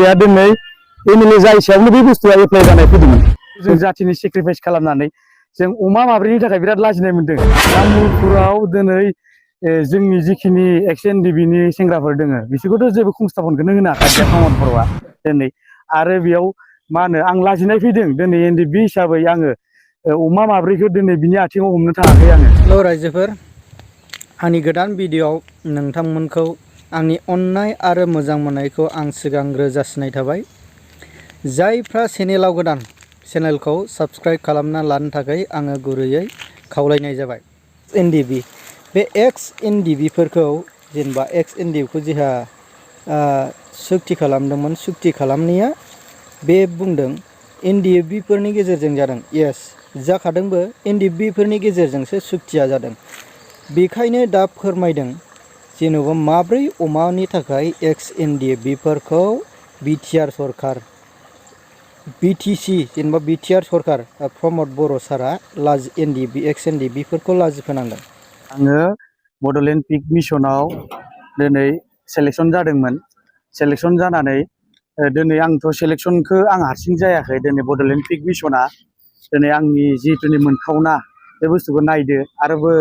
बुस्थुआ दिनै एमएलए जाय हिसाबैनो बे बुस्थुआ एप्लाइ जानाय फैदोंमोन जों जाथिनि सेक्रिफाइस खालामनानै जों अमा माब्रैनि थाखाय बिराद लाजिनाय मोनदों तामुलपुराव दिनै जोंनि जिखिनि एक्स एनडिबिनि सेंग्राफोर दोङो बिसोरखौथ' जेबो संस्थापनखौनो होनो हाखाया प्रमद बर'आ दिनै आरो बेयाव मा होनो आं लाजिनाय फैदों दिनै एनडिबि हिसाबै आङो अमा माब्रैखौ दिनै बिनि आथिङाव हमनो थाङाखै आङो। हेल' रायजोफोर, आंनि गोदान भिडिअ'आव नोंथांमोनखौ आंनि अननाय आरो मोजां मोननायखौ आं सिगांग्रो जासिनाय थाबाय। जायफ्रा चेनेलाव गोदान, चेनेलखौ साबस्क्राइब खालामना लानो थाखाय आङो गुरैयै खावलायनाय जाबाय। एनडिबि बे एक्स एनडिबिफोरखौ जेनेबा एक्स एनडिबिखौ जोंहा सुक्ति खालामदोंमोन, सुक्ति खालामनाया बे बुंदों एनडिबिफोरनि गेजेरजों जादों। येस, जाखादोंबो, एनडिबिफोरनि गेजेरजोंसो सुक्तिया जादों। बेखायनो दा फोरमायदों जेनेबा माब्रै अमानि थाखाय एक्स एनडिबिफोरखौ बिटिआर सरकार, बिटिसि जेनेबा बिटिआर सरकार प्रमद बर' सारा एनडिबि एक्स एनडिबिफोरखौ लाजि फोनांदों। आङो बड'लेण्ड पिक मिसनाव दिनै सेलेक्सन जादोंमोन। सेलेक्सन जानानै दिनै आंथ' सेलेक्सनखौ आं हारसिं जायाखै। दिनै बड'लेण्ड पिक मिसना दिनै आंनि जिहेतुनि मोनथावना बे बुस्थुखौ नायदो आरोबो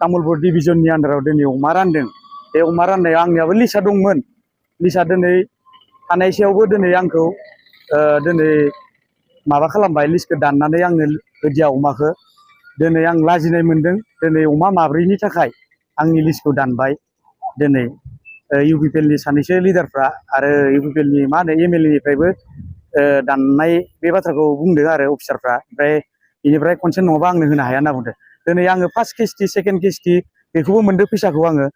तामुलपुर डिभिजननि आन्दाराव दिनै अमा रानदों। बे अमा राननायाव आंनियाबो लिस्टआ दंमोन। लिस्टआ दिनै थानायसेयावबो दिनै आंखौ दिनै माबा खालामबाय, लिस्टखौ दाननानै आंनो होदिया अमाखौ। दिनै आं लाजिनाय मोनदों। दिनै अमा माब्रैनि थाखाय आंनि लिस्टखौ दानबाय। दिनै इउपिपिएलनि सानैसो लिडारफ्रा आरो इउपिपिएलनि मा होनो एमएलएनिफ्रायबो दाननाय बे बाथ्राखौ बुंदों आरो अफिसारफ्रा। ओमफ्राय बेनिफ्राय कनसेन्ट नङाबा आंनो होनो हाया होनना बुंदों। दिनै आङो फार्स्ट किस्ति, सेकेन्ड किस्ति बेखौबो मोनदों फैसाखौ आङो।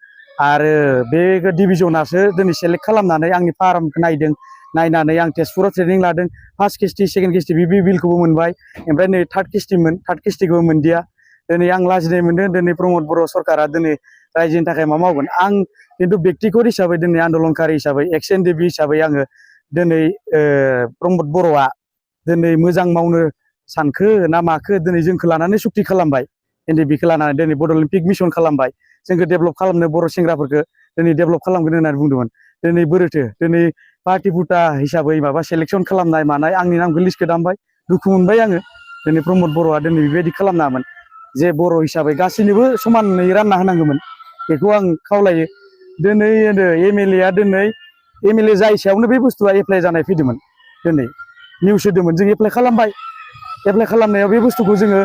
आरो बे डिभिजनासो दिनै सेलेक्ट खालामनानै आंनि फार्मखौ नायदों। नायनानै आं तेजपुराव ट्रेनिं लादों। फार्स्ट किस्ति, सेकेन्ड किस्ति बे बिलखौबो मोनबाय। ओमफ्राय नै थार्ड किस्तिमोन, थार्ड किस्तिखौबो मोनदिया। दिनै आं लाजिनाय मोनदों। दिनै प्रमद बर' सरकारा दिनै रायजोनि थाखाय मा मावगोन। आं खिन्थु बेक्तिगत हिसाबै दिनै आन्दलनकारि हिसाबै एक्स एनडिबि हिसाबै आङो दिनै प्रमद बर'आ दिनै मोजां मावनो सानखो ना माखो दिनै जोंखौ लानानै सुक्ति खालामबाय। एनडिबिखौ लानानै दिनै बड'लेण्ड पिक मिसन खालामबाय। जोंखौ डेभेलप खालामनो, बर' सेंग्राफोरखौ दिनै डेभेलप खालामगोन होननानै बुंदोंमोन। दिनै बोरैथो दिनै पार्टि फुटा हिसाबै माबा सेलेक्सन खालामनाय मानाय आंनि नामखौ लिस्टखौ दामबाय। दुखु मोनबाय आङो। दिनै प्रमद बर'आ दिनै बेबायदि खालामनाङामोन। जे बर' हिसाबै गासैनोबो समानै रानना होनांगौमोन, बेखौ आं खावलायो। दिनै एमएलएआ दिनै एमएलए जाय हिसाबावनो बे बुस्थुआ एप्लाइ जानाय फैदोंमोन। दिनै निउस होदोंमोन, जों एप्लाइ खालामबाय। एप्लाइ खालामनायाव बे बुस्थुखौ जोङो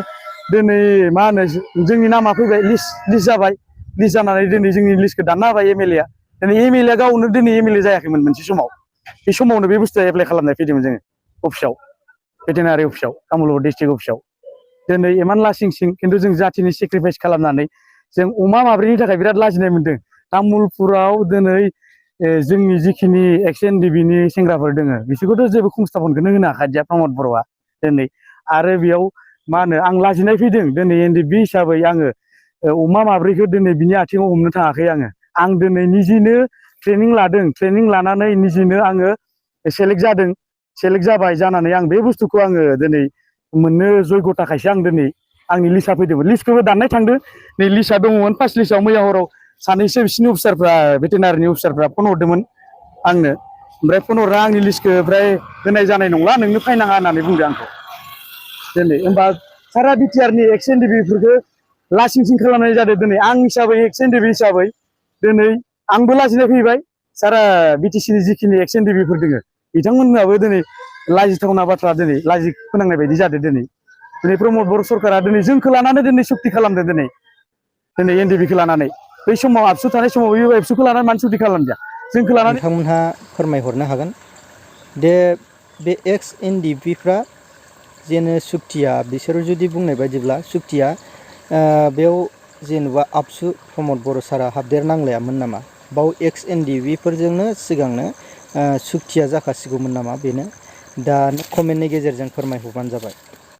दिनै मा होनो जोंनि नामा फैबाय, लिस्ट जाबाय। लिस्ट जानानै दिनै जोंनि लिस्टखौ दानना होबाय एमएलएआ। दिनै एमएलएआ गावनो दिनै एमएलए जायाखैमोन मोनसे समाव। बे समावनो बे बुस्थुआ एप्लाइ खालामनाय फैदोंमोन जोङो अफिसाव, भेटेनारि अफिसाव, तामुलपुर डिस्ट्रिक्ट अफिसाव। दिनै इमान लासिं सिं, खिन्थु जों जाथिनि सेक्रिफाइस खालामनानै जों अमा माब्रैनि थाखाय बिराद लाजिनाय मोनदों। तामुलपुराव दिनै जोंनि जिखिनि एक्स एनडिबिनि सेंग्राफोर दोङो बिसोरखौथ' जेबो संस्थापनखौनो होनो हाखाया प्रमद बर'आ दिनै। आरो बेयाव मा होनो आं लाजिनाय फैदों। दिनै एनडिबि हिसाबै आङो अमा माब्रैखौ दिनै बिनि आथिङाव हमनो थाङाखै आङो। आं दिनै निजेनो ट्रेनिं लादों। ट्रेनिं लानानै निजेनो आङो सेलेक्ट जादों। सेलेक्ट जाबाय, जानानै आं बे बुस्थुखौ आङो दिनै मोननो जयग' थाखायसो आं दिनै आंनि लिस्टआ फैदोंमोन। लिस्टखौबो दाननाय थांदों। नै लिस्टआ दङमोन, फार्स्ट लिस्टआव मैया हराव सानैसो बिसिनि अफिसारफ्रा, भेटेनारिनि अफिसारफ्रा फन हरदोंमोन आंनो। ओमफ्राय फन हरना आंनि लिस्टखौ ओमफ्राय होनाय जानाय नंला, नोंनो फायनाङा होननानै बुंदों आंखौ। दिनै होमबा सारा बिटिआरनि एक्स एनडिबिफोरखौ लासिं सिं खालामनाय जादों। दिनै आं हिसाबै एक्स एनडिबि हिसाबै दिनै आंबो लाजिनाय फैबाय। सारा बिटिसिनि जिखिनि एक्स एनडिबिफोर दोङो बिथांमोनहाबो दिनै लाजिथावना बाथ्रा, दिनै लाजि फोनांनाय बायदि जादों। दिनै प्रमद बर' सरकारा दिनै जोंखौ लानानै दिनै सुक्ति खालामदों। दिनै एनडिबिखौ लानानै बै समाव आबसु थानाय समाव एबसुखौ लानानै मानो सुक्ति खालामदिया, जोंखौ लानानै। नोंथांमोनहा फोरमायहरनो हागोन दे बे एक्स एनडिबिफ्रा जेन सुक्तिया, बिसोरो जुदि बुंनाय बायदिब्ला सुक्तिया बेयाव जेनेबा आबसु प्रमद बर' सारा हाबदेरनांलायामोन नामा? बाव एक्स एनडिबिफोरजोंनो सिगांनो सुक्तिया जाखासिगौमोन नामा? बेनो दा कमेन्टनि गेजेरजों फोरमायहरबानो जाबाय।